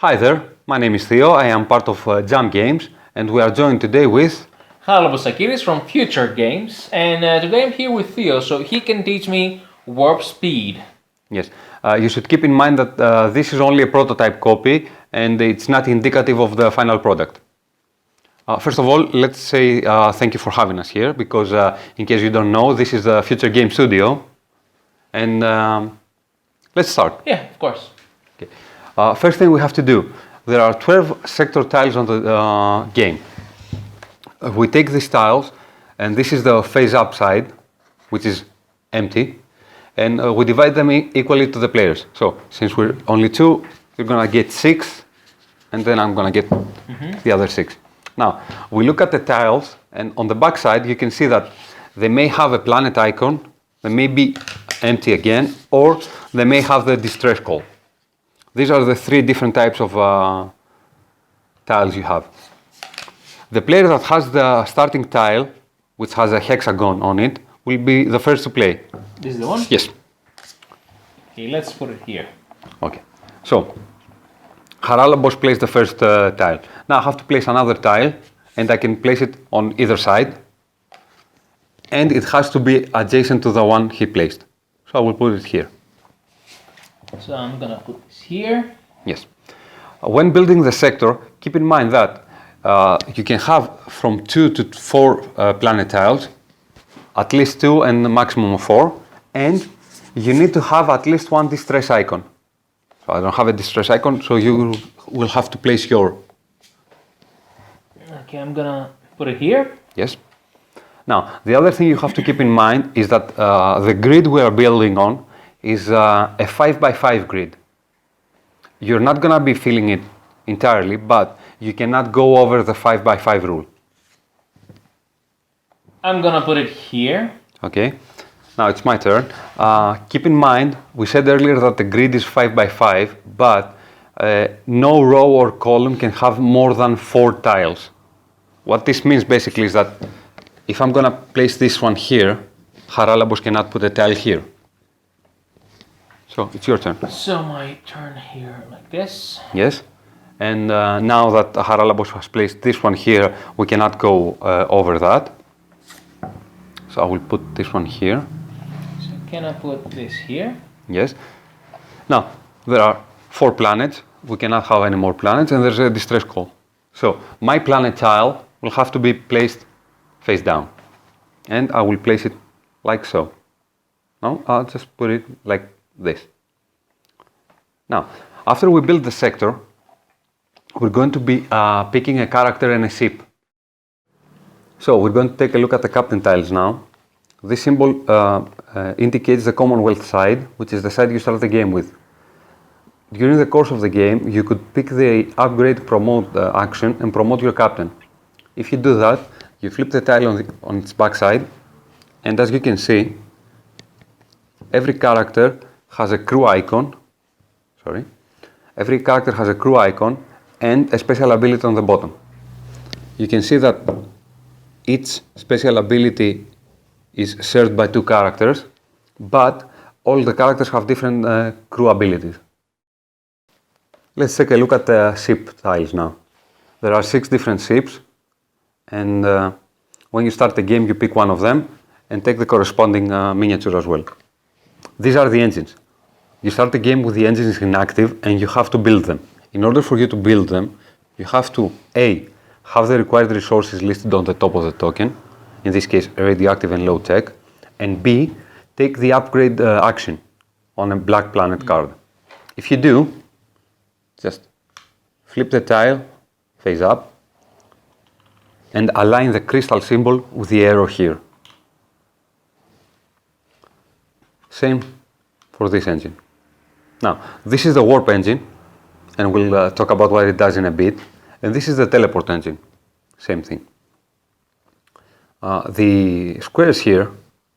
Hi there, my name is Theo, I am part of Jam Games, and we are joined today with... Charalambos Tsakiris from Future Games, and today I'm here with Theo so he can teach me warp speed. Yes, you should keep in mind that this is only a prototype copy and it's not indicative of the final product. First of all, let's say thank you for having us here, because in case you don't know, this is the Future Game Studio, and let's start. Yeah, of course. Okay. First thing we have to do, there are 12 sector tiles on the game. We take these tiles, and this is the face up side, which is empty, and we divide them equally to the players. So, since we're only two, you're gonna get 6, and then I'm gonna get the other 6. Now, we look at the tiles, and on the back side, you can see that they may have a planet icon, they may be empty again, or they may have the distress call. These are the 3 different types of tiles you have. The player that has the starting tile, which has a hexagon on it, will be the first to play. This is the one? Yes. Okay, let's put it here. Okay. So, Charalambos plays the first tile. Now I have to place another tile, and I can place it on either side. And it has to be adjacent to the one he placed. So I will put it here. So I'm gonna put this here. Yes. When building the sector, keep in mind that you can have from 2 to 4 planet tiles, at least 2 and a maximum of 4, and you need to have at least 1 distress icon. So I don't have a distress icon, so you will have to place your... Okay, I'm gonna put it here. Yes. Now, the other thing you have to keep in mind is that the grid we are building on is a 5x5 grid. You're not gonna be filling it entirely, but you cannot go over the 5x5 rule. I'm gonna put it here. Okay, now it's my turn. Keep in mind, we said earlier that the grid is 5x5, but no row or column can have more than 4 tiles. What this means basically is that if I'm gonna place this one here, Charalambos cannot put a tile here. So it's your turn. So my turn here like this. Yes, and now that Charalambos has placed this one here, we cannot go over that. So I will put this one here. So can I put this here? Yes. Now, there are 4 planets. We cannot have any more planets, and there's a distress call. So my planet tile will have to be placed face down. And I will place it like so. No, I'll just put it like this. Now, after we build the sector, we're going to be picking a character and a ship. So we're going to take a look at the captain tiles now. This symbol indicates the Commonwealth side, which is the side you start the game with. During the course of the game, you could pick the upgrade promote action and promote your captain. If you do that, you flip the tile on its back side, and as you can see, every character has a crew icon. Every character has a crew icon and a special ability on the bottom. You can see that each special ability is shared by 2 characters, but all the characters have different crew abilities. Let's take a look at the ship tiles now. There are 6 different ships, and when you start the game, you pick one of them and take the corresponding miniature as well. These are the engines. You start the game with the engines inactive, and you have to build them. In order for you to build them, you have to A, have the required resources listed on the top of the token, in this case radioactive and low tech, and B, take the upgrade action on a black planet card. If you do, just flip the tile face up and align the crystal symbol with the arrow here. Same for this engine. Now, this is the warp engine, and we'll talk about what it does in a bit. And this is the teleport engine, same thing. The squares here,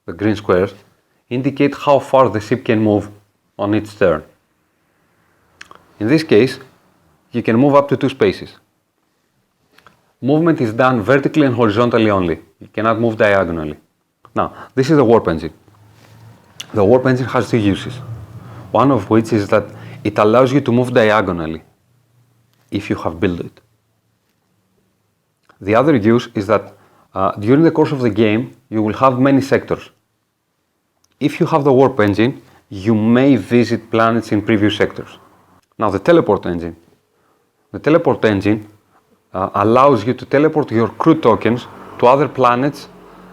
the green squares, indicate how far the ship can move on its turn. In this case, you can move up to 2 spaces. Movement is done vertically and horizontally only. You cannot move diagonally. Now, this is the warp engine. The warp engine has 2 uses. One of which is that it allows you to move diagonally. if you have built it. The other use is that during the course of the game, you will have many sectors. If you have the warp engine, you may visit planets in previous sectors. Now the teleport engine. The teleport engine allows you to teleport your crew tokens to other planets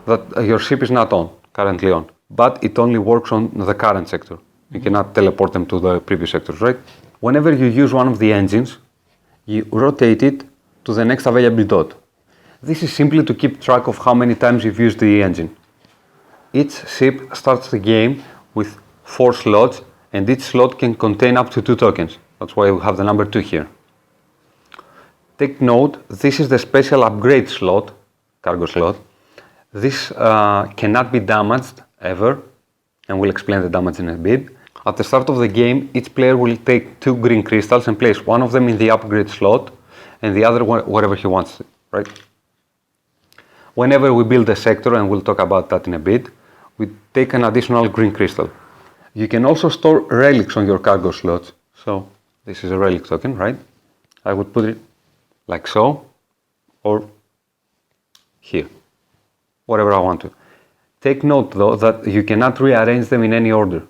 that your ship is not currently on, but it only works on the current sector. You cannot teleport them to the previous sectors, right? Whenever you use one of the engines, you rotate it to the next available dot. This is simply to keep track of how many times you've used the engine. Each ship starts the game with 4 slots, and each slot can contain up to 2 tokens. That's why we have the number 2 here. Take note, this is the special upgrade slot, cargo slot. This cannot be damaged ever, and we'll explain the damage in a bit. At the start of the game, each player will take 2 green crystals and place one of them in the upgrade slot and the other one wherever he wants it, right? Whenever we build a sector, and we'll talk about that in a bit, we take an additional green crystal. You can also store relics on your cargo slots. So this is a relic token, right? I would put it like so, or here, whatever I want to. Take note though that you cannot rearrange them in any order.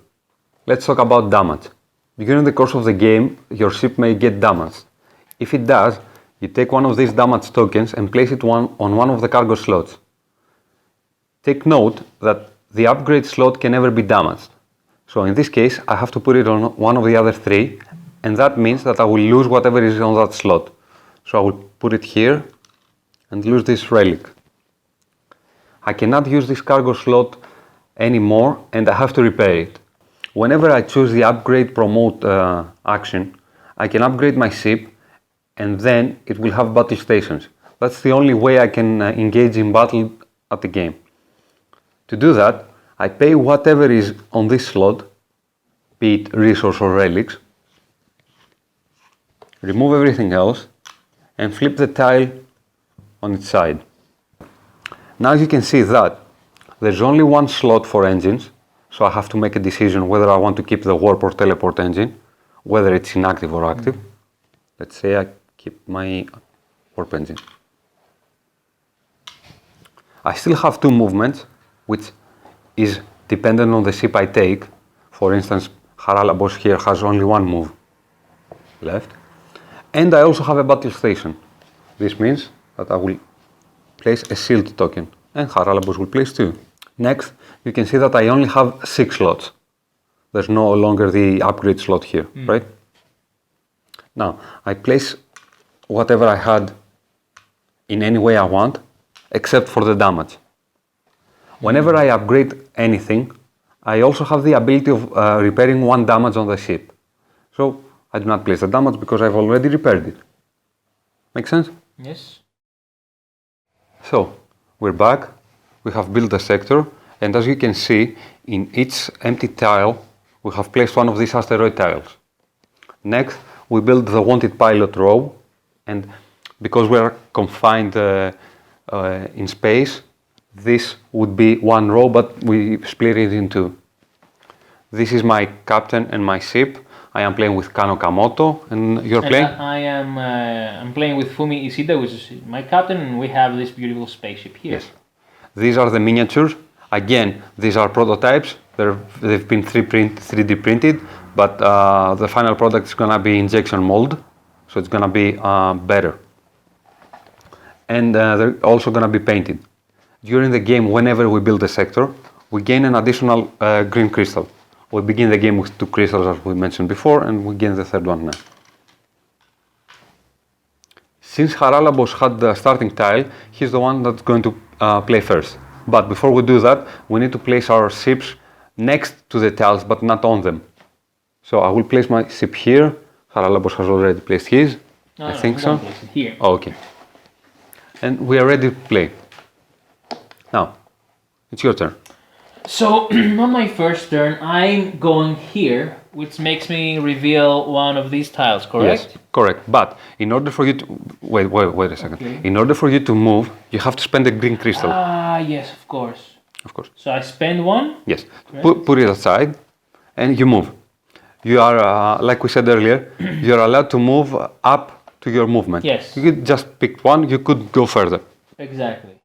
Let's talk about damage. During the course of the game, your ship may get damaged. If it does, you take one of these damage tokens and place it on one of the cargo slots. Take note that the upgrade slot can never be damaged. So in this case, I have to put it on one of the other 3, and that means that I will lose whatever is on that slot. So I will put it here and lose this relic. I cannot use this cargo slot anymore, and I have to repair it. Whenever I choose the upgrade promote action, I can upgrade my ship, and then it will have battle stations. That's the only way I can engage in battle at the game. To do that, I pay whatever is on this slot, be it resource or relics, remove everything else, and flip the tile on its side. Now you can see that there's only one slot for engines, so I have to make a decision whether I want to keep the warp or teleport engine, whether it's inactive or active. Let's say I keep my warp engine. I still have 2 movements, which is dependent on the ship I take. For instance, Charalambos here has only 1 move left. And I also have a battle station. This means that I will place a shield token, and Charalambos will place 2. Next, you can see that I only have 6 slots. There's no longer the upgrade slot here, right? Now, I place whatever I had in any way I want, except for the damage. Whenever I upgrade anything, I also have the ability of repairing 1 damage on the ship. So I do not place the damage because I've already repaired it. Make sense? Yes. So, we're back. We have built the sector, and as you can see, in each empty tile, we have placed one of these asteroid tiles. Next, we build the wanted pilot row, and because we are confined in space, this would be 1 row, but we split it in 2. This is my captain and my ship. I am playing with Kano Kamoto, and you're playing? I'm playing with Fumi Isida, which is my captain, and we have this beautiful spaceship here. Yes. These are the miniatures. Again, these are prototypes. They've been 3D printed, but the final product is going to be injection mold, so it's going to be better. And they're also going to be painted. During the game, whenever we build a sector, we gain an additional green crystal. We begin the game with 2 crystals, as we mentioned before, and we gain the 3rd one now. Since Charalambos had the starting tile, he's the one that's going to play first. But before we do that, we need to place our ships next to the tiles, but not on them. So I will place my ship here. Charalambos has already placed his. I think so. Place it here. Oh, okay. And we are ready to play. Now, it's your turn. So, on my first turn, I'm going here, which makes me reveal one of these tiles, correct? Yes, correct. But in order for you to... Wait a second. Okay. In order for you to move, you have to spend a green crystal. Ah, yes, of course. Of course. So I spend 1? Yes. Right. Put it aside, and you move. You are, like we said earlier, you're allowed to move up to your movement. Yes. You could just pick one, you could go further. Exactly.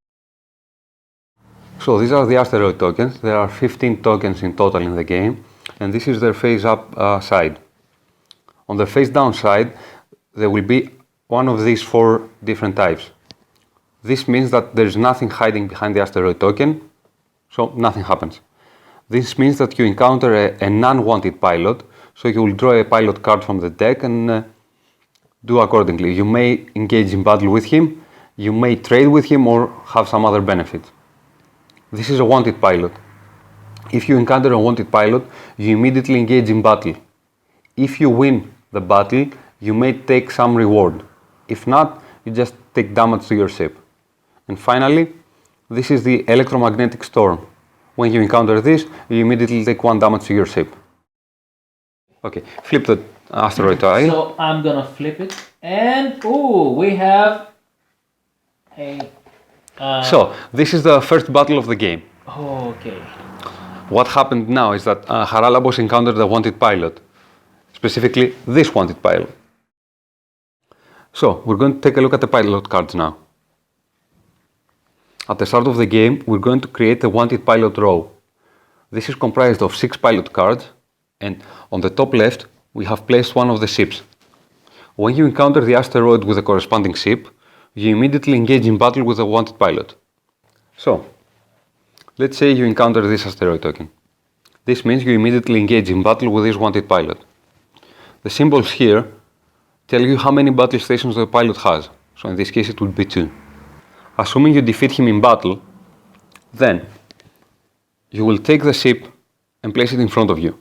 So these are the asteroid tokens. There are 15 tokens in total in the game, and this is their face up side. On the face down side, there will be one of these 4 different types. This means that there is nothing hiding behind the asteroid token, so nothing happens. This means that you encounter a non-wanted pilot, so you will draw a pilot card from the deck and do accordingly. You may engage in battle with him, you may trade with him or have some other benefit. This is a wanted pilot. If you encounter a wanted pilot, you immediately engage in battle. If you win the battle, you may take some reward. If not, you just take damage to your ship. And finally, this is the electromagnetic storm. When you encounter this, you immediately take 1 damage to your ship. Okay, flip the asteroid tile. So I'm gonna flip it, and we have a. So this is the first battle of the game. Okay. What happened now is that Charalambos encountered a wanted pilot, specifically this wanted pilot. So we're going to take a look at the pilot cards now. At the start of the game, we're going to create a wanted pilot row. This is comprised of 6 pilot cards, and on the top left, we have placed one of the ships. When you encounter the asteroid with a corresponding ship, you immediately engage in battle with a wanted pilot. So, let's say you encounter this asteroid token. This means you immediately engage in battle with this wanted pilot. The symbols here tell you how many battle stations the pilot has. So in this case it would be 2. Assuming you defeat him in battle, then you will take the ship and place it in front of you.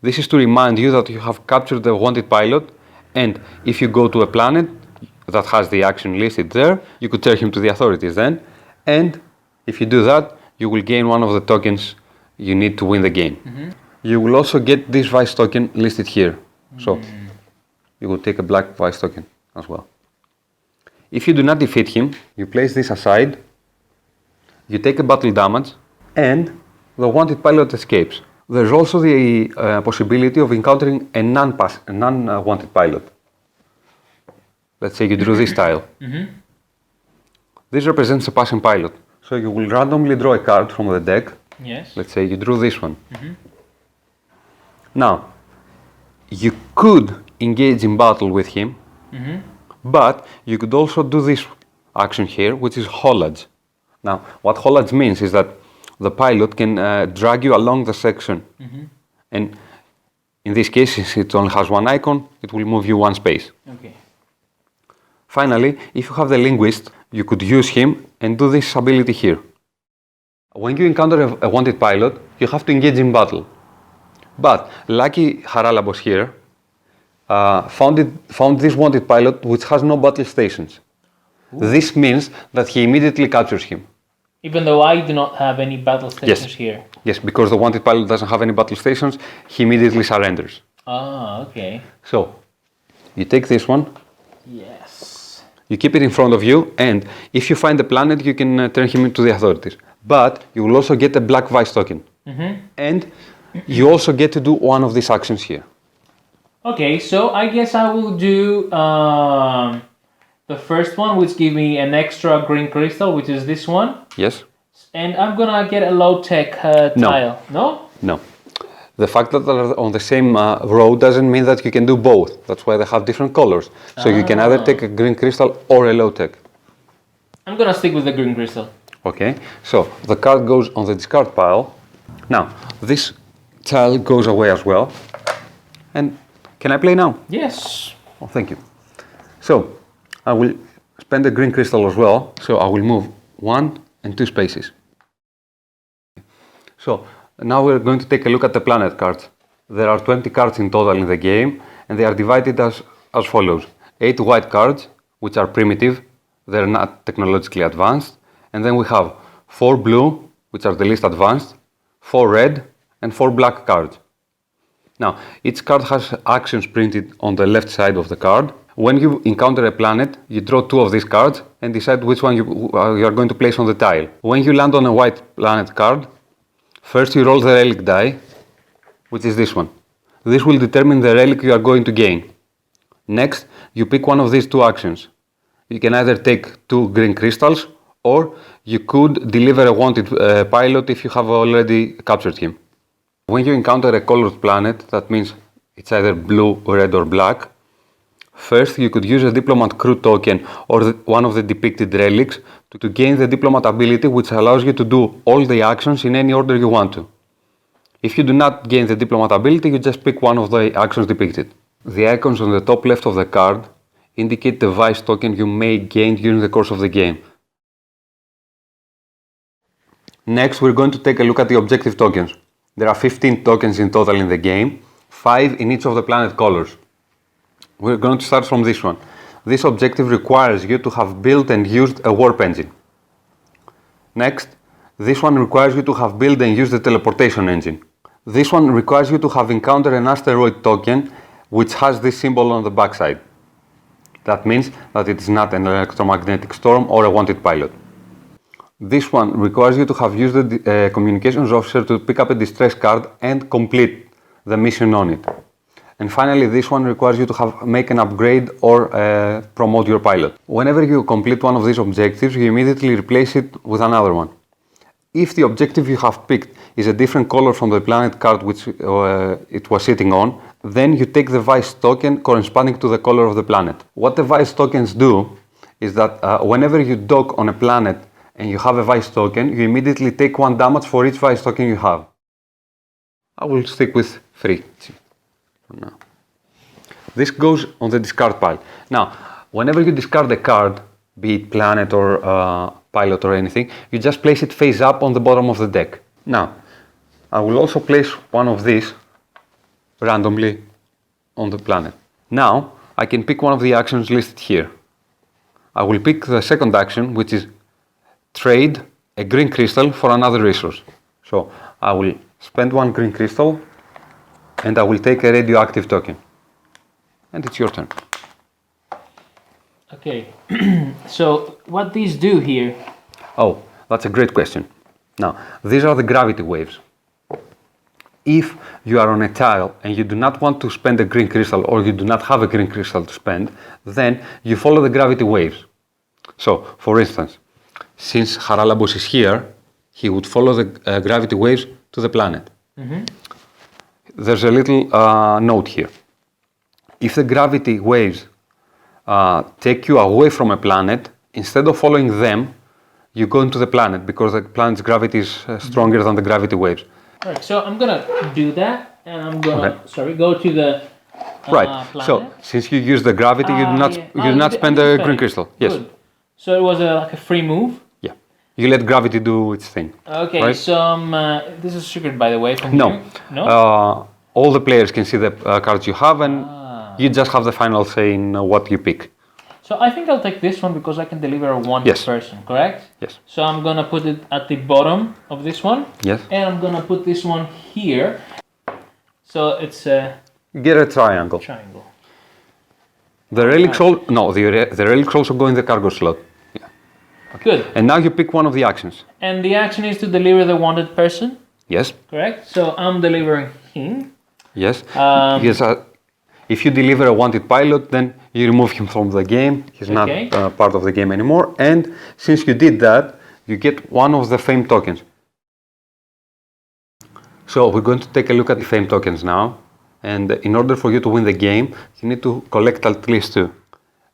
This is to remind you that you have captured the wanted pilot, and if you go to a planet that has the action listed there, you could tell him to the authorities then, and if you do that, you will gain one of the tokens you need to win the game. Mm-hmm. You will also get this vice token listed here. So you will take a black vice token as well. If you do not defeat him, you place this aside, you take a battle damage, and the wanted pilot escapes. There's also the possibility of encountering a non-wanted pilot. Let's say you drew this tile. Mm-hmm. This represents a passing pilot. So you will randomly draw a card from the deck. Yes. Let's say you drew this one. Mm-hmm. Now, you could engage in battle with him, mm-hmm. but you could also do this action here, which is haulage. Now, what haulage means is that the pilot can drag you along the section. Mm-hmm. And in this case, since it only has one icon, it will move you 1 space. Okay. Finally, if you have the linguist, you could use him and do this ability here. When you encounter a wanted pilot, you have to engage in battle. But lucky Charalambos here found this wanted pilot which has no battle stations. Ooh. This means that he immediately captures him. Even though I do not have any battle stations yes. here. Yes, because the wanted pilot doesn't have any battle stations, he immediately surrenders. Ah, okay. So, you take this one. Yes. You keep it in front of you, and if you find the planet, you can turn him into the authorities. But you will also get a black vice token. Mm-hmm. And you also get to do one of these actions here. Okay, so I guess I will do the first one, which gives me an extra green crystal, which is this one. Yes. And I'm gonna get a low-tech tile. No? No. The fact that they're on the same row doesn't mean that you can do both. That's why they have different colors. So you can either take a green crystal or a low-tech. I'm gonna stick with the green crystal. Okay, so the card goes on the discard pile. Now, this tile goes away as well. And can I play now? Yes. Oh, thank you. So, I will spend a green crystal as well. So I will move 1 and 2 spaces. So, now we're going to take a look at the planet cards. There are 20 cards in total in the game, and they are divided as follows. 8 white cards, which are primitive. They're not technologically advanced. And then we have 4 blue, which are the least advanced, 4 red, and 4 black cards. Now, each card has actions printed on the left side of the card. When you encounter a planet, you draw 2 of these cards and decide which one you are going to place on the tile. When you land on a white planet card, first you roll the relic die, which is this one. This will determine the relic you are going to gain. Next, you pick one of these two actions. You can either take 2 green crystals, or you could deliver a wanted pilot if you have already captured him. When you encounter a colored planet, that means it's either blue, red, or black. First, you could use a diplomat crew token or one of the depicted relics to gain the diplomat ability, which allows you to do all the actions in any order you want to. If you do not gain the diplomat ability, you just pick one of the actions depicted. The icons on the top left of the card indicate the vice token you may gain during the course of the game. Next, we're going to take a look at the objective tokens. There are 15 tokens in total in the game, 5 in each of the planet colors. We're going to start from this one. This objective requires you to have built and used a warp engine. Next, this one requires you to have built and used the teleportation engine. This one requires you to have encountered an asteroid token which has this symbol on the backside. That means that it is not an electromagnetic storm or a wanted pilot. This one requires you to have used the communications officer to pick up a distress card and complete the mission on it. And finally, this one requires you to make an upgrade or promote your pilot. Whenever you complete one of these objectives, you immediately replace it with another one. If the objective you have picked is a different color from the planet card which it was sitting on, then you take the vice token corresponding to the color of the planet. What the vice tokens do is that whenever you dock on a planet and you have a vice token, you immediately take 1 damage for each vice token you have. I will stick with 3 for now. This goes on the discard pile. Now, whenever you discard a card, be it planet or pilot or anything, you just place it face up on the bottom of the deck. Now, I will also place one of these randomly on the planet. Now, I can pick one of the actions listed here. I will pick the second action, which is trade a green crystal for another resource. So, I will spend 1 green crystal and I will take a radioactive token. And it's your turn. Okay, so what these do here? Oh, that's a great question. Now, these are the gravity waves. If you are on a tile and you do not want to spend a green crystal or you do not have a green crystal to spend, then you follow the gravity waves. So, for instance, since Charalambos is here, he would follow the gravity waves to the planet. Mm-hmm. There's a little note here. If the gravity waves take you away from a planet, instead of following them, you go into the planet because the planet's gravity is stronger than the gravity waves. All right, so I'm gonna do that, and I'm gonna go to the planet. So since you use the gravity, you do not spend a green crystal. Yes. Good. So it was like a free move. Yeah. You let gravity do its thing. Okay. Right? So this is secret, by the way. From No. you. No. All the players can see the cards you have, and you just have the final say in what you pick. So I think I'll take this one because I can deliver a wanted person, correct? Yes. So I'm gonna put it at the bottom of this one. Yes. And I'm gonna put this one here. So it's a Get a triangle. triangle. The relics the relics also go in the cargo slot. Yeah. Okay. Good. And now you pick one of the actions. And the action is to deliver the wanted person, Yes. correct? So I'm delivering him. Yes. Yes. If you deliver a wanted pilot, then you remove him from the game. He's not part of the game anymore. And since you did that, you get one of the fame tokens. So we're going to take a look at the fame tokens now. And in order for you to win the game, you need to collect at least 2.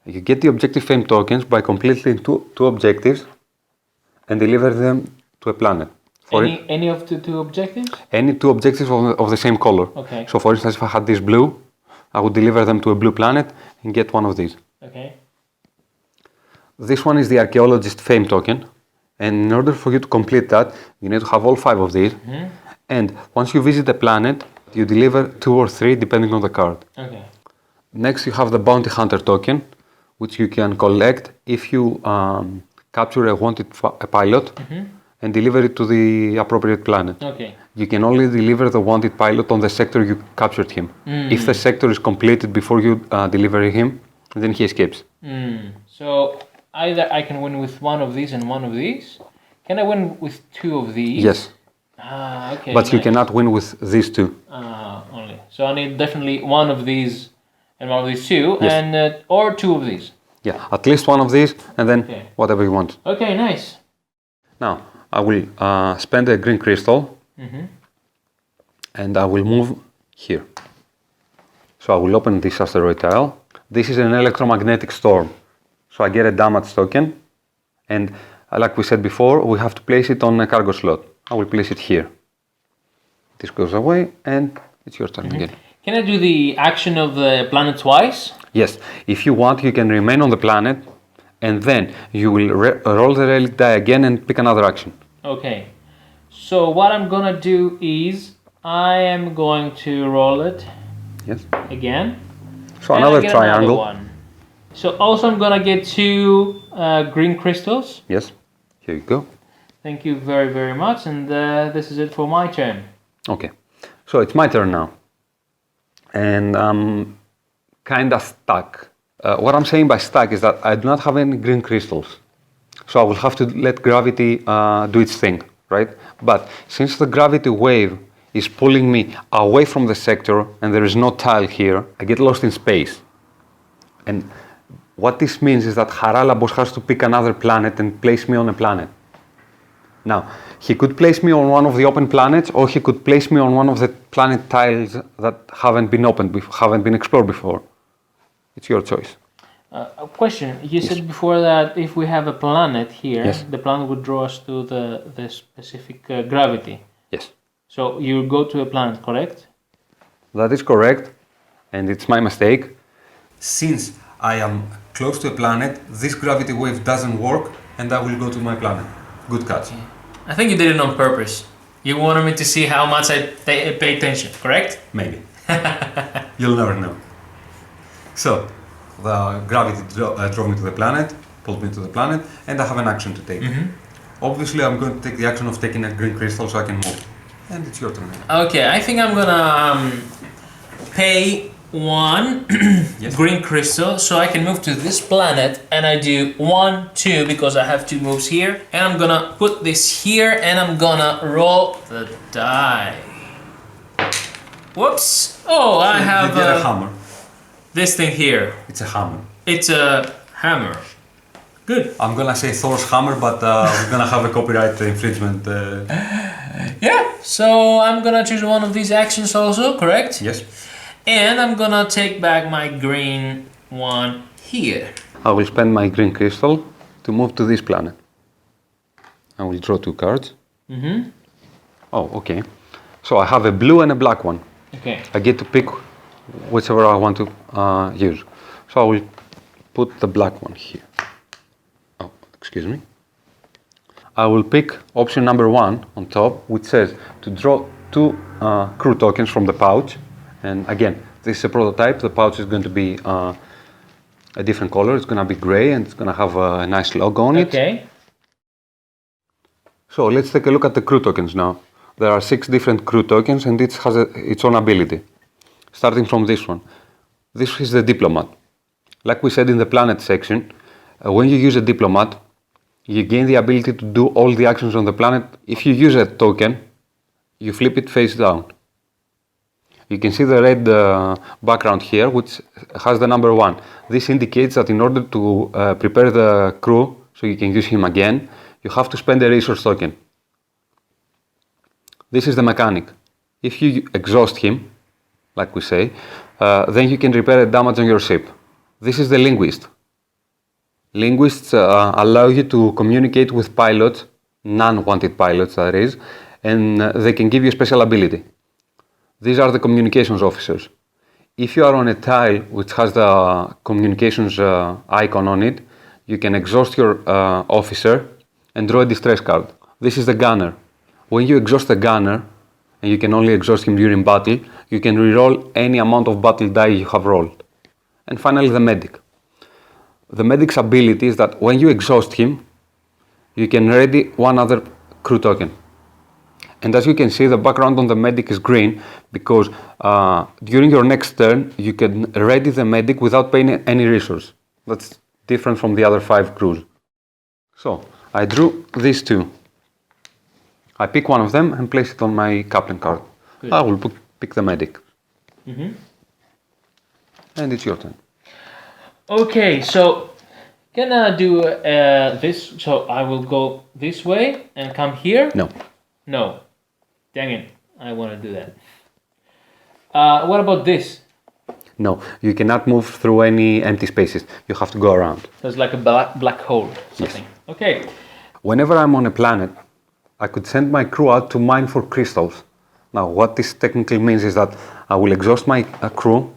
You get the objective fame tokens by completing two objectives and deliver them to a planet. Any of the 2 objectives? Any 2 objectives of the same color. Okay. So for instance, if I had this blue, I would deliver them to a blue planet and get one of these. Okay. This one is the archaeologist fame token. And in order for you to complete that, you need to have all 5 of these. Mm-hmm. And once you visit a planet, you deliver 2 or 3 depending on the card. Okay. Next, you have the bounty hunter token, which you can collect if you capture a wanted pilot and deliver it to the appropriate planet. Okay. You can only deliver the wanted pilot on the sector you captured him. If the sector is completed before you deliver him, then he escapes. So either I can win with one of these and one of these. Can I win with 2 of these? Yes. Okay. But you cannot win with these 2. Only. So I need definitely one of these And one of these two, Yes. and or two of these. Yeah, at least one of these, and then Okay. whatever you want. Okay, nice. Now, I will spend a green crystal, and I will move here. So I will open this asteroid tile. This is an electromagnetic storm. So I get a damage token, and like we said before, we have to place it on a cargo slot. I will place it here. This goes away, and it's your turn again. Can I do the action of the planet twice? Yes, if you want, you can remain on the planet, and then you will roll the relic die again and pick another action. Okay. So what I'm gonna do is I am going to roll it Yes. again. So and I another get triangle. one. So also I'm gonna get two green crystals. Yes. Here you go. Thank you very, very much. And this is it for my turn. Okay. So it's my turn now. And I'm kind of stuck. What I'm saying by stuck is that I do not have any green crystals. So I will have to let gravity do its thing, right? But since the gravity wave is pulling me away from the sector and there is no tile here, I get lost in space. And what this means is that Charalambos has to pick another planet and place me on a planet. Now, he could place me on one of the open planets, or he could place me on one of the planet tiles that haven't been opened, haven't been explored before. It's your choice. A question. You said before that if we have a planet here, Yes. the planet would draw us to the specific gravity. Yes, So you go to a planet, correct? that is correct, and it's my mistake. Since I am close to a planet, this gravity wave doesn't work, and I will go to my planet. Good catch. I think you did it on purpose. You wanted me to see how much I pay attention, correct? Maybe. You'll never know. So, the gravity drove me to the planet, pulled me to the planet, and I have an action to take. Obviously, I'm going to take the action of taking a green crystal so I can move. And it's your turn. Okay, I think I'm gonna pay one green crystal so I can move to this planet, and I do 1, 2 because I have 2 moves here, and I'm gonna put this here and I'm gonna roll the die. Whoops! Oh, I have You get a hammer. this thing here. It's a hammer. It's a hammer. Good. I'm gonna say Thor's hammer, but we're gonna have a copyright infringement. Yeah, so I'm gonna choose one of these actions also, correct? Yes. And I'm gonna take back my green one here. I will spend my green crystal to move to this planet. I will draw 2 cards. Oh, okay. So I have a blue and a black one. Okay. I get to pick whichever I want to use. So I will put the black one here. Oh, excuse me. I will pick option number 1 on top, which says to draw 2 crew tokens from the pouch. And again, this is a prototype. The pouch is going to be a different color. It's going to be gray and it's going to have a nice logo on it. Okay. So let's take a look at the crew tokens now. There are 6 different crew tokens and each has its own ability. Starting from this one. This is the diplomat. Like we said in the planet section, when you use a diplomat, you gain the ability to do all the actions on the planet. If you use a token, you flip it face down. You can see the red background here, which has the number 1. This indicates that in order to prepare the crew, so you can use him again, you have to spend a resource token. This is the mechanic. If you exhaust him, like we say, then you can repair the damage on your ship. This is the linguist. Linguists allow you to communicate with pilots, non-wanted pilots that is, and they can give you a special ability. These are the communications officers. If you are on a tile which has the communications icon on it, you can exhaust your officer and draw a distress card. This is the gunner. When you exhaust the gunner, and you can only exhaust him during battle, you can reroll any amount of battle die you have rolled. And finally, the medic. The medic's ability is that when you exhaust him, you can ready one other crew token. And as you can see, the background on the medic is green because during your next turn, you can ready the medic without paying any resource. That's different from the other 5 crews. So, I drew these 2. I pick one of them and place it on my captain card. Good. I will pick the medic. And it's your turn. Okay, so gonna do this. So I will go this way and come here. No. No. Dang it. I want to do that. What about this? No, you cannot move through any empty spaces. You have to go around. So it's like a black hole, something. Yes. Okay. Whenever I'm on a planet, I could send my crew out to mine for crystals. Now, what this technically means is that I will exhaust my crew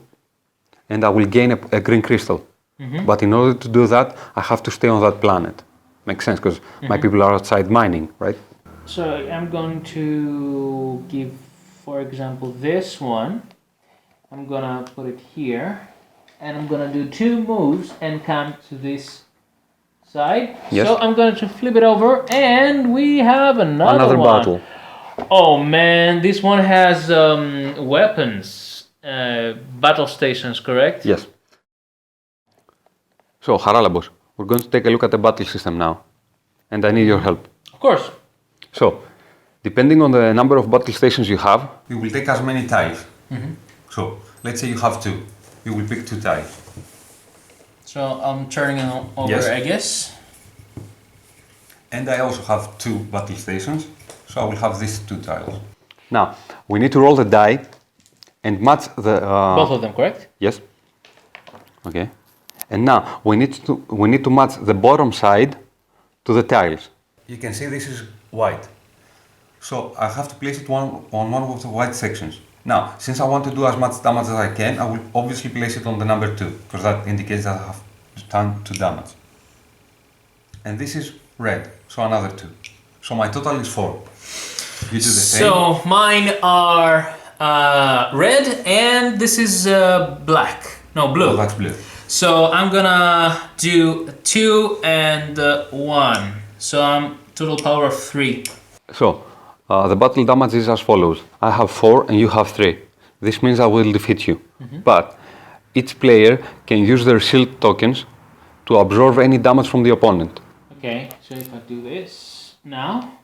and I will gain a green crystal. But in order to do that, I have to stay on that planet. Makes sense, because my people are outside mining, right? So I'm going to give, for example, this one. I'm gonna put it here, and I'm gonna do 2 moves and come to this side. Yes. So I'm going to flip it over, and we have another one. battle. Oh man, this one has weapons, battle stations, correct? Yes. So, Charalambos, we're going to take a look at the battle system now. And I need your help. Of course. So, depending on the number of battle stations you have, you will take as many tiles. So, let's say you have 2. You will pick 2 tiles. So I'm turning it over, Yes. I guess. And I also have 2 battle stations. So I will have these 2 tiles. Now, we need to roll the die and match the... Both of them, correct? Yes. Okay. And now, we need to match the bottom side to the tiles. You can see this is white. So I have to place it on one of the white sections. Now, since I want to do as much damage as I can, I will obviously place it on the number 2, because that indicates that I have done 2 damage. And this is red, so another 2. So my total is 4. You do the same. So mine are red, and this is black. No, blue. Oh, that's blue. So I'm gonna do 2 and 1. So I'm total power of 3. So, the battle damage is as follows. I have 4 and you have 3. This means I will defeat you. But each player can use their shield tokens to absorb any damage from the opponent. Okay, so if I do this now.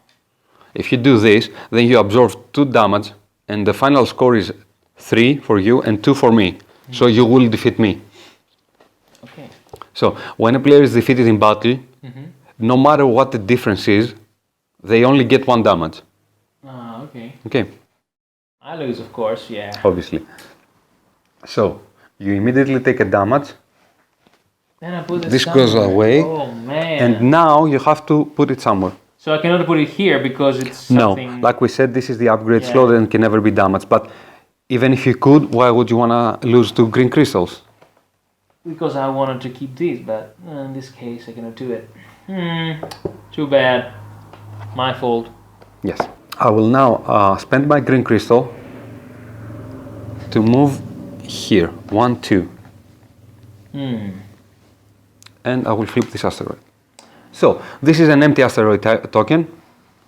If you do this, then you absorb 2 damage and the final score is 3 for you and 2 for me. So you will defeat me. Okay. So, when a player is defeated in battle, no matter what the difference is, they only get 1 damage. Okay. Okay, I lose, of course, yeah. obviously. So, you immediately take a damage. Then I put This goes somewhere. away. Oh man. And now you have to put it somewhere. So I cannot put it here because it's something... No, like we said, this is the upgrade Yeah. slot and can never be damaged. But even if you could, why would you want to lose 2 green crystals? Because I wanted to keep these, but in this case I cannot do it. Too bad. My fault. Yes. I will now spend my green crystal to move here. 1, 2. And I will flip this asteroid. So, this is an empty asteroid token.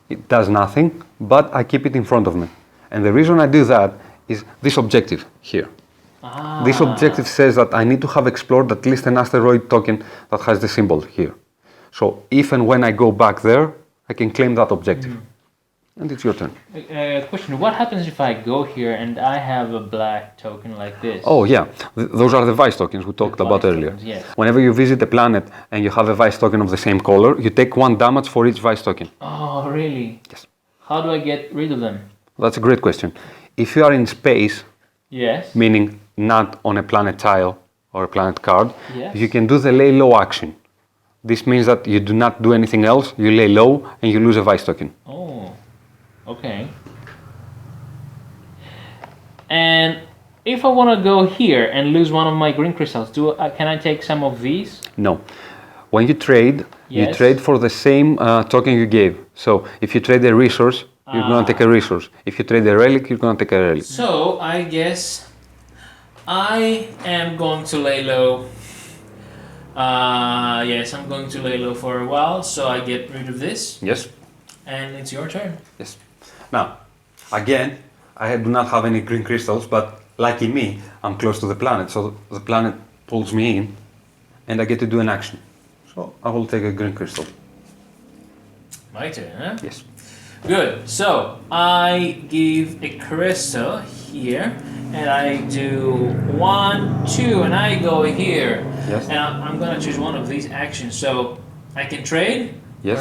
It does nothing, but I keep it in front of me. And the reason I do that is this objective here. This objective says that I need to have explored at least an asteroid token that has the symbol here. So, if and when I go back there, I can claim that objective. And it's your turn. Question, what happens if I go here and I have a black token like this? Oh yeah, those are the vice tokens we talked about vice earlier. tokens, yes. Whenever you visit a planet and you have a vice token of the same color, you take 1 damage for each vice token. Oh, really? Yes. How do I get rid of them? That's a great question. If you are in space, Yes. meaning not on a planet tile or a planet card, Yes. you can do the lay low action. This means that you do not do anything else, you lay low and you lose a vice token. Oh, okay. And if I want to go here and lose one of my green crystals, can I take some of these? No. When you trade, you Yes. trade for the same token you gave. So if you trade a resource, you're going to take a resource. If you trade a relic, you're going to take a relic. So I guess I am going to lay low. Yes, I'm going to lay low for a while, so I get rid of this, Yes? and it's your turn. Yes. Now, again, I do not have any green crystals, but lucky me, I'm close to the planet, so the planet pulls me in, and I get to do an action. So I will take a green crystal. My turn, huh? Yes. Good. So I give a crystal here, and I do 1, 2, and I go here. Yes. And I'm gonna choose one of these actions. So I can trade Yes.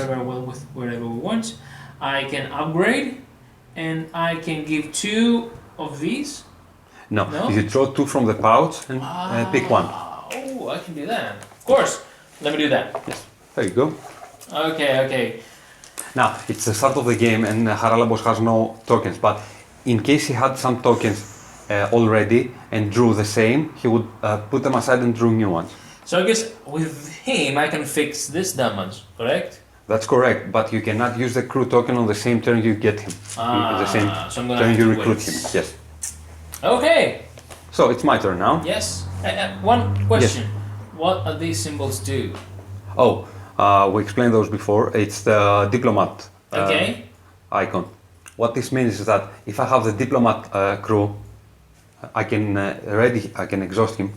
wherever we want. I can upgrade, and I can give 2 of these. No, No? you draw 2 from the pouch and pick one. Oh, I can do that. Of course. Let me do that. Yes. There you go. Okay. Now, it's the start of the game and Charalambos has no tokens, but in case he had some tokens already and drew the same, he would put them aside and drew new ones. So I guess with him I can fix this damage, correct? That's correct, but you cannot use the crew token on the same turn you get him. The same so I'm gonna turn have you to recruit wait. him. Yes. Okay. So it's my turn now. Yes. One question. What are these symbols do? Oh, we explained those before. It's the diplomat icon. What this means is that if I have the diplomat crew, I can exhaust him,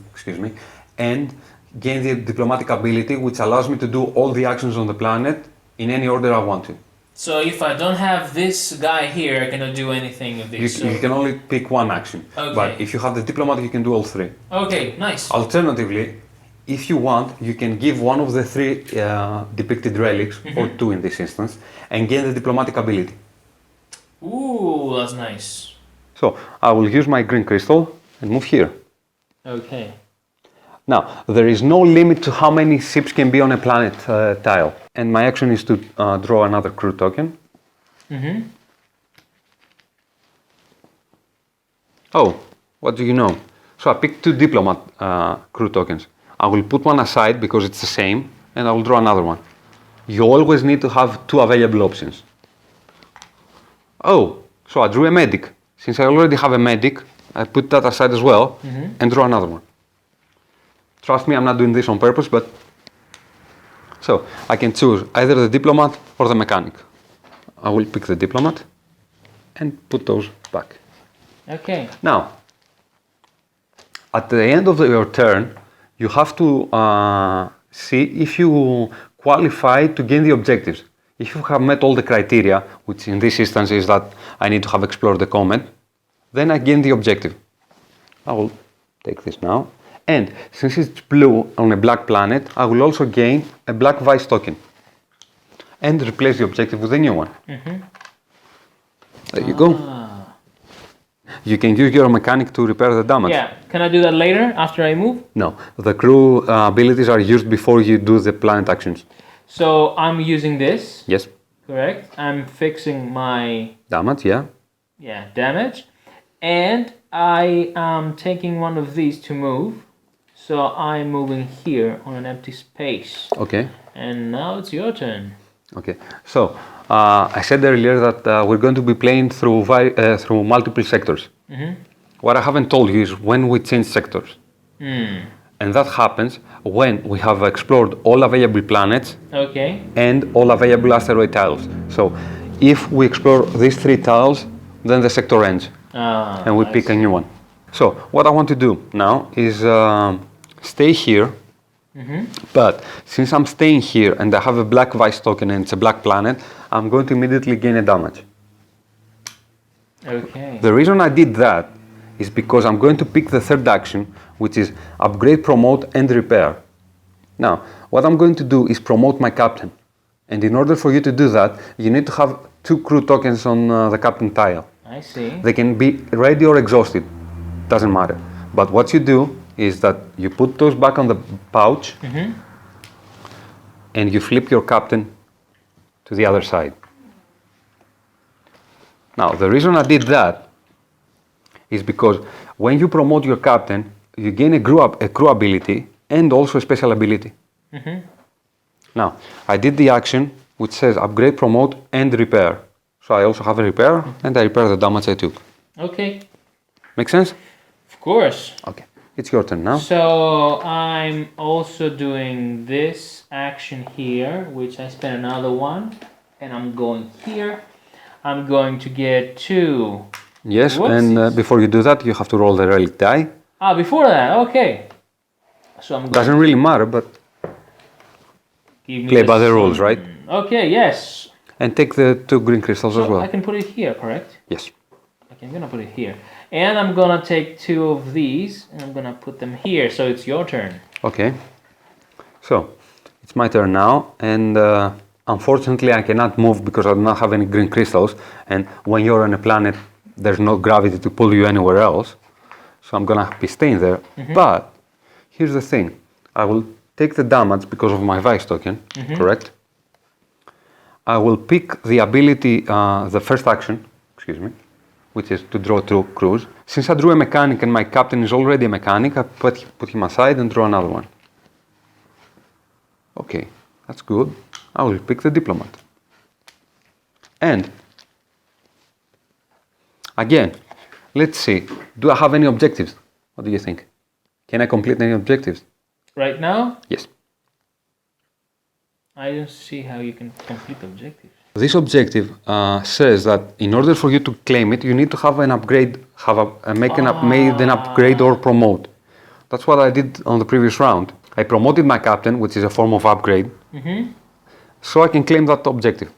and gain the diplomatic ability, which allows me to do all the actions on the planet in any order I want to. So if I don't have this guy here, I cannot do anything of this. You can only pick one action. Okay. But if you have the diplomat, you can do all 3. Okay, nice. Alternatively, if you want, you can give one of the 3 depicted relics, or 2 in this instance, and gain the diplomatic ability. Ooh, that's nice. So I will use my green crystal and move here. Okay. Now, there is no limit to how many ships can be on a planet tile. And my action is to draw another crew token. Oh, what do you know? So I picked 2 diplomat crew tokens. I will put one aside because it's the same, and I will draw another one. You always need to have 2 available options. Oh, so I drew a medic. Since I already have a medic, I put that aside as well, and draw another one. Trust me, I'm not doing this on purpose, but... So, I can choose either the diplomat or the mechanic. I will pick the diplomat and put those back. Okay. Now, at the end of your turn, you have to see if you qualify to gain the objectives. If you have met all the criteria, which in this instance is that I need to have explored the comet, then I gain the objective. I will take this now. And since it's blue on a black planet, I will also gain a black vice token and replace the objective with a new one. There you go. You can use your mechanic to repair the damage. Yeah, can I do that later after I move? No, the crew abilities are used before you do the planet actions. So I'm using this. Yes. Correct. I'm fixing my Damage, yeah. damage, and I am taking one of these to move. So I'm moving here on an empty space. Okay. And now it's your turn. Okay. So I said earlier that we're going to be playing through multiple sectors. What I haven't told you is when we change sectors. And that happens when we have explored all available planets and all available asteroid tiles. So if we explore these 3 tiles, then the sector ends and we pick a new one. So what I want to do now is stay here, but since I'm staying here and I have a black vice token and it's a black planet, I'm going to immediately gain a damage. Okay. The reason I did that is because I'm going to pick the 3rd action, which is upgrade, promote, and repair. Now, what I'm going to do is promote my captain. And in order for you to do that, you need to have 2 crew tokens on the captain tile. I see. They can be ready or exhausted, doesn't matter. But what you do is that you put those back on the pouch and you flip your captain to the other side. Now, the reason I did that is because when you promote your captain, you gain a crew ability and also a special ability. Now, I did the action which says upgrade, promote, and repair. So I also have a repair, and I repair the damage I took. Okay. Make sense? Of course. Okay, it's your turn now. So I'm also doing this action here, which I spent another one, and I'm going here. I'm going to get 2. Yes, Whoopsies. and before you do that, you have to roll the relic die. Before that, okay. So I'm going Doesn't really matter, but give me play by the sun. rules, right? Okay, yes. and take the 2 green crystals as well. I can put it here, correct? Yes. Okay, I'm gonna put it here. And I'm gonna take 2 of these and I'm gonna put them here, so it's your turn. Okay. So, it's my turn now, and unfortunately I cannot move because I do not have any green crystals, and when you're on a planet, there's no gravity to pull you anywhere else. So I'm gonna be staying there. But, here's the thing. I will take the damage because of my Vice token, correct? I will pick the ability, the first action, excuse me, which is to draw 2 crews. Since I drew a mechanic and my captain is already a mechanic, I put him aside and draw another one. Okay, that's good. I will pick the diplomat. And, again, let's see, do I have any objectives? What do you think? Can I complete any objectives? Right now, Yes. I don't see how you can complete objectives. This objective says that in order for you to claim it, you need to have an upgrade, made an upgrade or promote. That's what I did on the previous round. I promoted my captain, which is a form of upgrade, so I can claim that objective.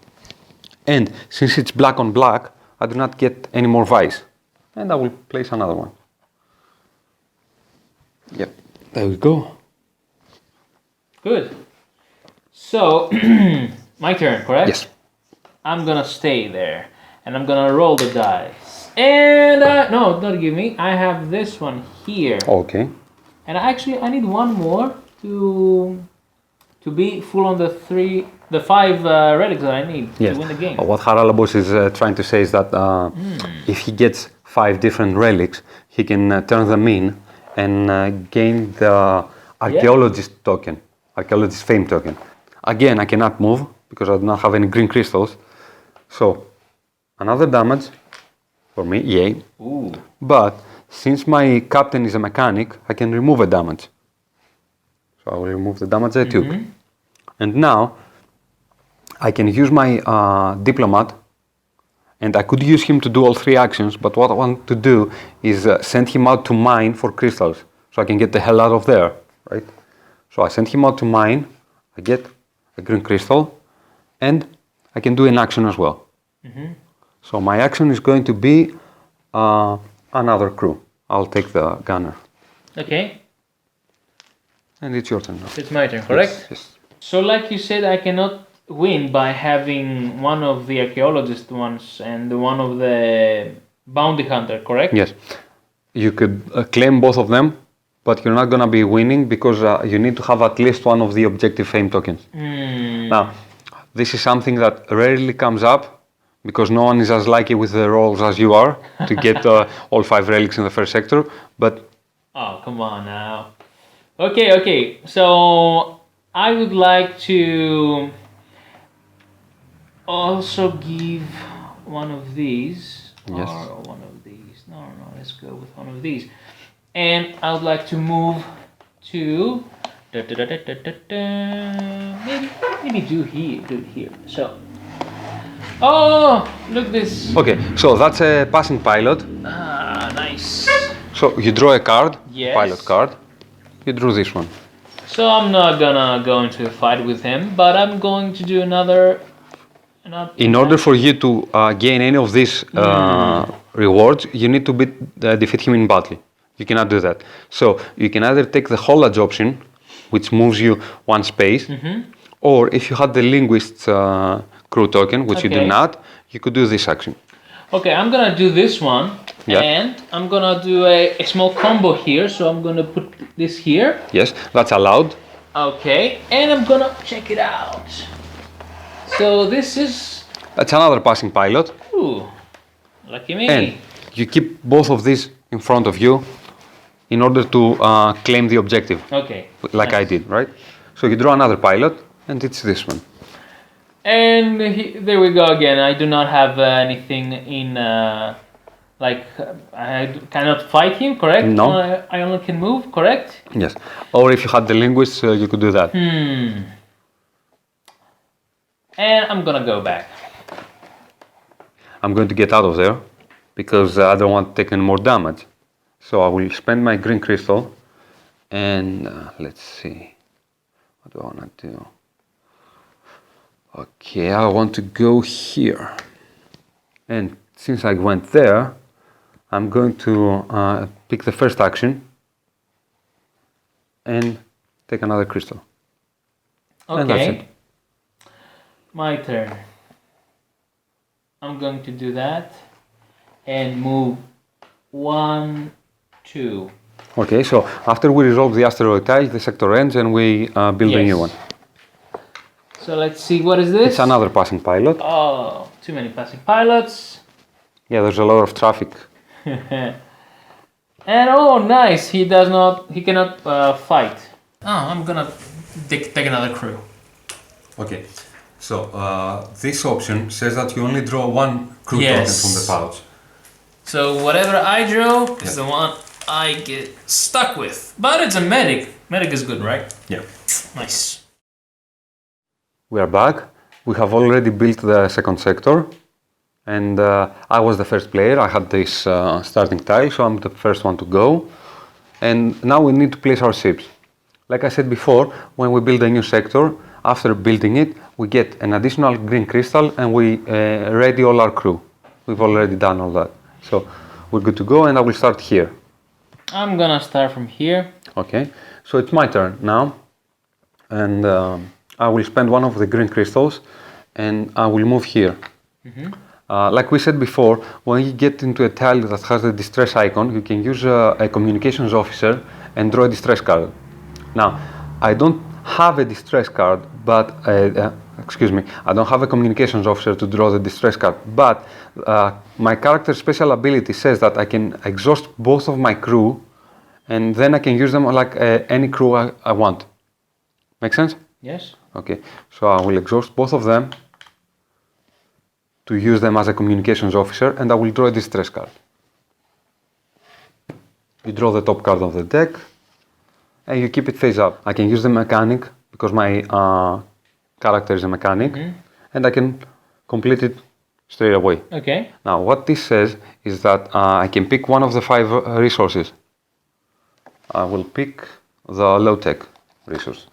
And since it's black on black, I do not get any more Vice. And I will place another one. Yep, there we go. Good. So, my turn, correct? Yes. I'm gonna stay there, and I'm gonna roll the dice. And, no, don't give me. I have this one here. Okay. And actually, I need one more to be full on the 5 relics that I need Yes. to win the game. What Charalambos is trying to say is that if he gets 5 different relics, he can turn them in and gain the archaeologist token, archaeologist fame token. Again, I cannot move because I do not have any green crystals. So, another damage for me, yay. Ooh. But since my captain is a mechanic, I can remove a damage. So I will remove the damage I took. And now, I can use my diplomat, and I could use him to do all 3 actions, but what I want to do is send him out to mine for crystals, so I can get the hell out of there, right? So I send him out to mine, I get a green crystal, and I can do an action as well. So my action is going to be another crew. I'll take the gunner. Okay, And it's your turn now. it's my turn, correct? Yes, yes. So, like you said, I cannot win by having one of the archaeologist ones and one of the bounty hunter, correct? Yes. You could claim both of them, but you're not going to be winning because you need to have at least one of the objective fame tokens. Now, this is something that rarely comes up because no one is as lucky with the rolls as you are to get all 5 relics in the first sector, but... Oh, come on now. Okay, so I would like to also give one of these. Yes. Or one of these. No, let's go with one of these. And I would like to move to maybe do it here. So, oh, look this. Okay, so that's a passing pilot. Ah, nice. So you draw a card, Yes. pilot card. You drew this one. So I'm not gonna go into a fight with him, but I'm going to do another. In order for you to gain any of these rewards, you need to defeat him in battle. You cannot do that. So you can either take the Holage option, which moves you 1 space, or if you had the Linguist's crew token, which you do Okay. not, you could do this action. Okay, I'm gonna do this one, Yeah. and I'm gonna do a small combo here. So I'm gonna put this here. Yes, that's allowed. Okay, and I'm gonna check it out. So this is, That's another passing pilot. ooh, lucky me. And you keep both of these in front of you in order to claim the objective, Okay. like I did, right? So you draw another pilot, and it's this one. And there we go again. I do not have anything in, I cannot fight him, correct? No. I only can move, correct? Yes. Or if you had the linguist, you could do that. And I'm gonna go back. I'm going to get out of there because I don't want to take any more damage. So I will spend my green crystal and let's see. What do I want to do? Okay, I want to go here. And since I went there, I'm going to pick the first action and take another crystal. And that's Okay. it. My turn. I'm going to do that and move 1, 2. Okay, so after we resolve the asteroid tile, the sector ends and we build a new one. So let's see, what is this? It's another passing pilot. Oh, too many passing pilots. Yeah, there's a lot of traffic. And oh, nice, he cannot fight. Oh, I'm gonna take another crew. Okay, so this option says that you only draw one crew Yes. token from the pouch. So whatever I draw is the one I get stuck with. But it's a medic. Medic is good, right? Yeah. Nice. We are back. We have already built the second sector. And I was the first player. I had this starting tile, so I'm the first one to go. And now we need to place our ships. Like I said before, when we build a new sector, after building it, we get an additional green crystal and we ready all our crew. We've already done all that. So we're good to go, and I will start here. I'm gonna start from here. Okay, so it's my turn now. And I will spend one of the green crystals and I will move here. Like we said before, when you get into a tile that has a distress icon, you can use a communications officer and draw a distress card. Now, I don't have a distress card, but I don't have a communications officer to draw the distress card, but my character's special ability says that I can exhaust both of my crew and then I can use them like any crew I want. Make sense? Yes. Okay, so I will exhaust both of them to use them as a communications officer, and I will draw a distress card. You draw the top card of the deck and you keep it face up. I can use the mechanic because my character is a mechanic, and I can complete it straight away. Okay. Now what this says is that I can pick one of the 5 resources. I will pick the low-tech resource.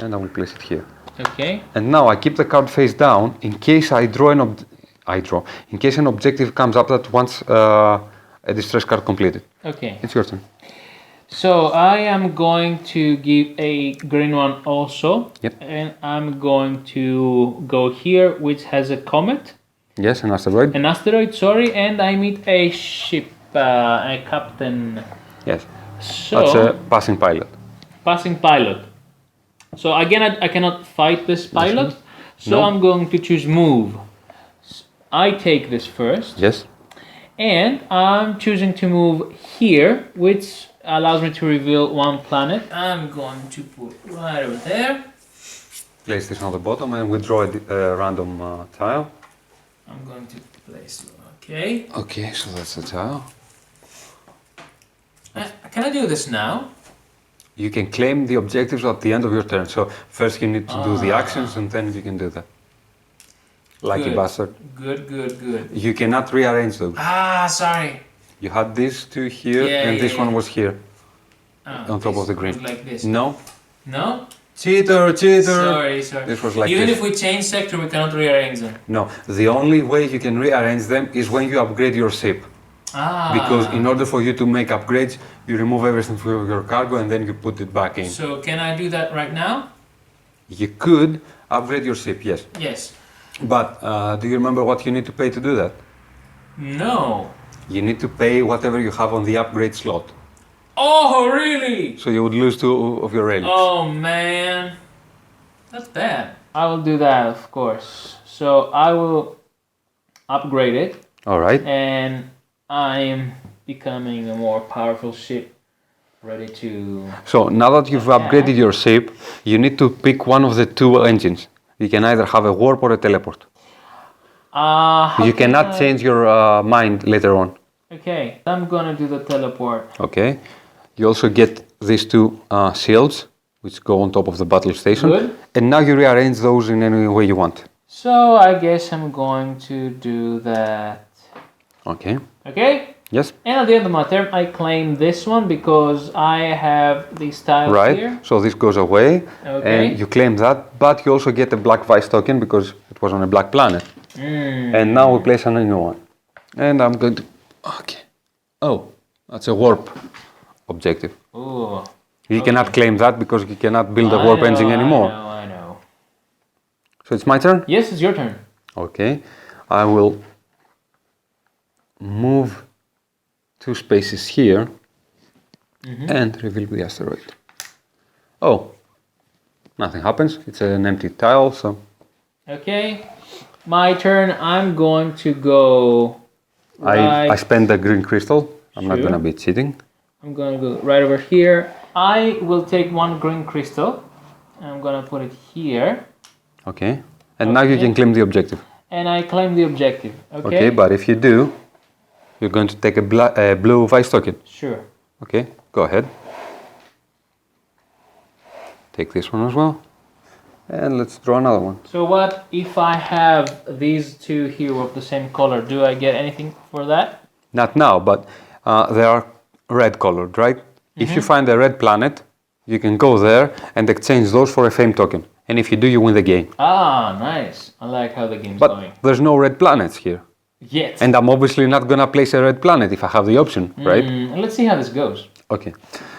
And I will place it here. Okay. And now I keep the card face down in case I draw in case an objective comes up that wants a distress card completed. Okay. It's your turn. So I am going to give a green one also. Yep. And I'm going to go here, which has a comet. Yes, an asteroid. An asteroid, sorry, and I meet a ship, a captain. Yes. So That's a passing pilot. passing pilot. So again, I cannot fight this pilot. So No. I'm going to choose move. I take this first. Yes. And I'm choosing to move here, which allows me to reveal one planet. I'm going to put right over there. Place this on the bottom and we draw a random tile. I'm going to place it. Okay. Okay, so that's the tile. Can I do this now? You can claim the objectives at the end of your turn. So first you need to do the actions and then you can do that. Lucky Good. bastard. Good. You cannot rearrange those. Sorry. You had these 2 here Yeah, and this yeah, one yeah. was here on top this of the green. was like this. No? No? Cheater! Sorry. This was like Even this. if we change sector, we cannot rearrange them. No, the only way you can rearrange them is when you upgrade your ship. Because in order for you to make upgrades, you remove everything from your cargo and then you put it back in. So can I do that right now? You could upgrade your ship, yes. Yes. But do you remember what you need to pay to do that? No. You need to pay whatever you have on the upgrade slot. Oh, really? So you would lose 2 of your relics. Oh, man. That's bad. I will do that, of course. So I will upgrade it. Alright. And I'm becoming a more powerful ship. Ready to... So now that you've upgraded your ship, you need to pick one of the 2 engines. You can either have a warp or a teleport. You cannot change your mind later on. Okay, I'm gonna do the teleport. Okay. You also get these 2 shields, which go on top of the battle station. Good. And now you rearrange those in any way you want. So I guess I'm going to do that. Okay. Okay? Yes. And at the end of my turn, I claim this one because I have these tiles Right. here. So this goes away, Okay. and you claim that, but you also get a black vice token because it was on a black planet. And now we place a new one. And I'm going to. Okay. Oh, that's a warp objective. Ooh. You cannot claim that because you cannot build a warp engine anymore. I know. So it's my turn? Yes, it's your turn. Okay. I will move 2 spaces here and reveal the asteroid. Oh, nothing happens. It's an empty tile, so. Okay. My turn. I'm going to go. I spend the green crystal. I'm not Sure. gonna be cheating. I'm going to go right over here. I will take 1 green crystal. I'm going to put it here. Okay. And now you can claim the objective. And I claim the objective. Okay. Okay, but if you do, you're going to take a blue vice token. Sure. Okay, go ahead. Take this one as well. And let's draw another one. So what if I have these 2 here of the same color? Do I get anything for that? Not now, but they are red colored, right? If you find a red planet, you can go there and exchange those for a fame token. And if you do, you win the game. Ah, nice. I like how the game's But going. there's no red planets here. Yet. And I'm obviously not gonna place a red planet if I have the option, right? Let's see how this goes. Okay,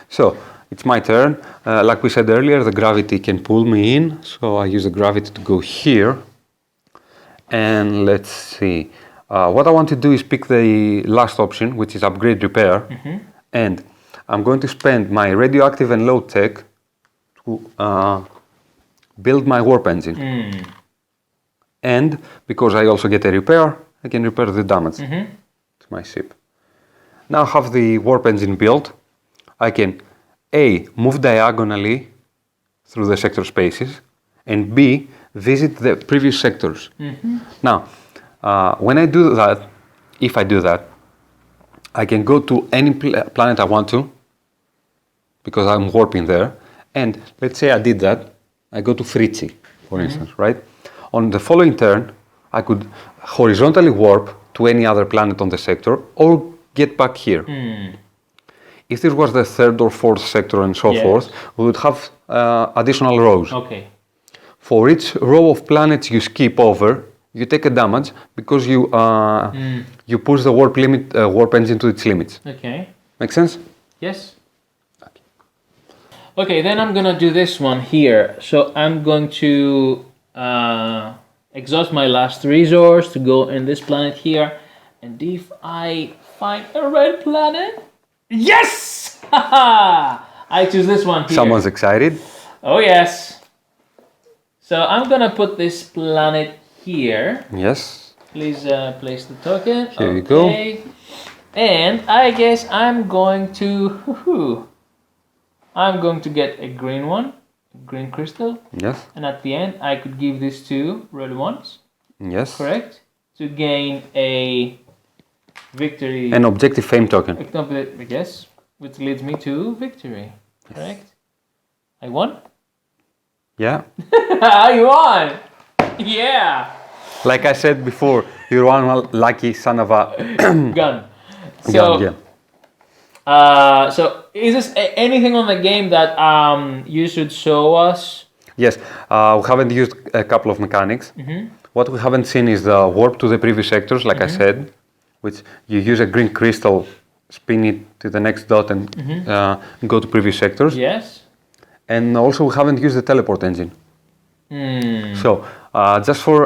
so it's my turn. Like we said earlier, the gravity can pull me in, so I use the gravity to go here. And let's see. What I want to do is pick the last option, which is upgrade repair. And I'm going to spend my radioactive and low tech to build my warp engine. And because I also get a repair, I can repair the damage to my ship. Now I have the warp engine built. I can A, move diagonally through the sector spaces, and B, visit the previous sectors. Now, when I do that, if I do that, I can go to any planet I want to, because I'm warping there. And let's say I did that, I go to Fritzi, for instance, right? On the following turn, I could horizontally warp to any other planet on the sector or get back here. If this was the 3rd or 4th sector and so forth, we would have additional rows. Okay. For each row of planets you skip over, you take a damage because you you push the warp engine to its limits. Okay. Make sense? Yes. Okay, then I'm gonna do this one here. So I'm going to exhaust my last resource to go in this planet here. And if I find a red planet, yes! I choose this one here. Someone's excited. Oh yes. So I'm gonna put this planet here. Yes. Please place the token. Here you go. And I guess I'm going to get a green one, green crystal. Yes. And at the end, I could give these 2 red ones. Yes. Correct. To gain a victory. An objective fame token. Yes, which leads me to victory. Correct. I won. Yeah. I won. Yeah. Like I said before, you're one lucky son of a Gun. So, gun. Yeah. So is this anything on the game that you should show us? Yes. We haven't used a couple of mechanics. What we haven't seen is the warp to the previous sectors, like I said, which you use a green crystal, spin it to the next dot, and go to previous sectors. Yes. And also we haven't used the teleport engine. So just for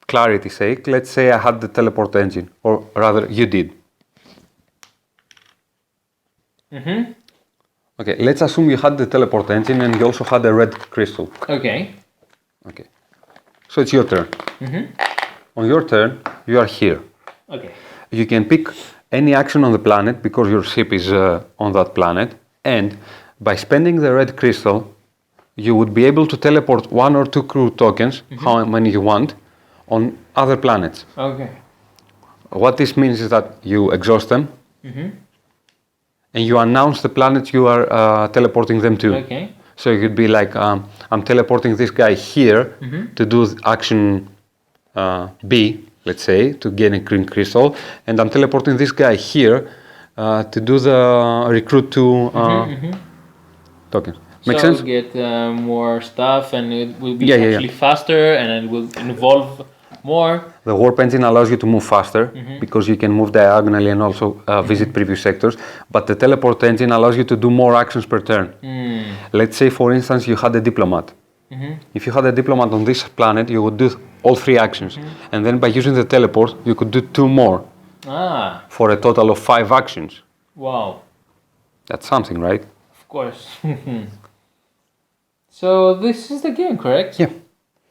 clarity's sake, let's say I had the teleport engine, or rather you did. Okay, let's assume you had the teleport engine and you also had a red crystal. Okay. Okay. So it's your turn. On your turn, you are here. Okay. You can pick any action on the planet because your ship is on that planet, and by spending the red crystal, you would be able to teleport 1 or 2 crew tokens, how many you want, on other planets. Okay. What this means is that you exhaust them, and you announce the planets you are teleporting them to. Okay. So you could be like, I'm teleporting this guy here to do action B, let's say, to gain a green crystal, and I'm teleporting this guy here to do the recruit to token. Make sense? So get more stuff, and it will be Yeah, actually faster, and it will involve more. The warp engine allows you to move faster because you can move diagonally and also visit previous sectors. But the teleport engine allows you to do more actions per turn. Let's say, for instance, you had a diplomat. If you had a diplomat on this planet, you would do all 3 actions. And then by using the teleport, you could do 2 more for a total of 5 actions. Wow. That's something, right? Of course. So this is the game, correct? Yeah.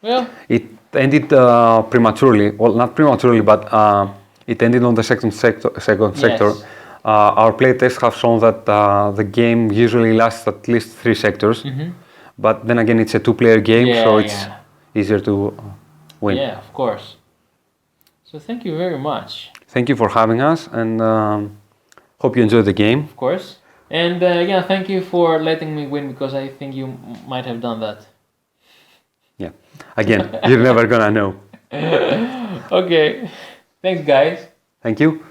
Well, It ended prematurely. Well, not prematurely, but it ended on the second sector. Our playtests have shown that the game usually lasts at least 3 sectors. But then again, it's a 2-player game, so it's easier to win. Yeah, of course. So thank you very much. Thank you for having us, and hope you enjoyed the game. Of course. And thank you for letting me win, because I think you might have done that. Yeah. Again, you're never gonna know. Okay. Thanks, guys. Thank you.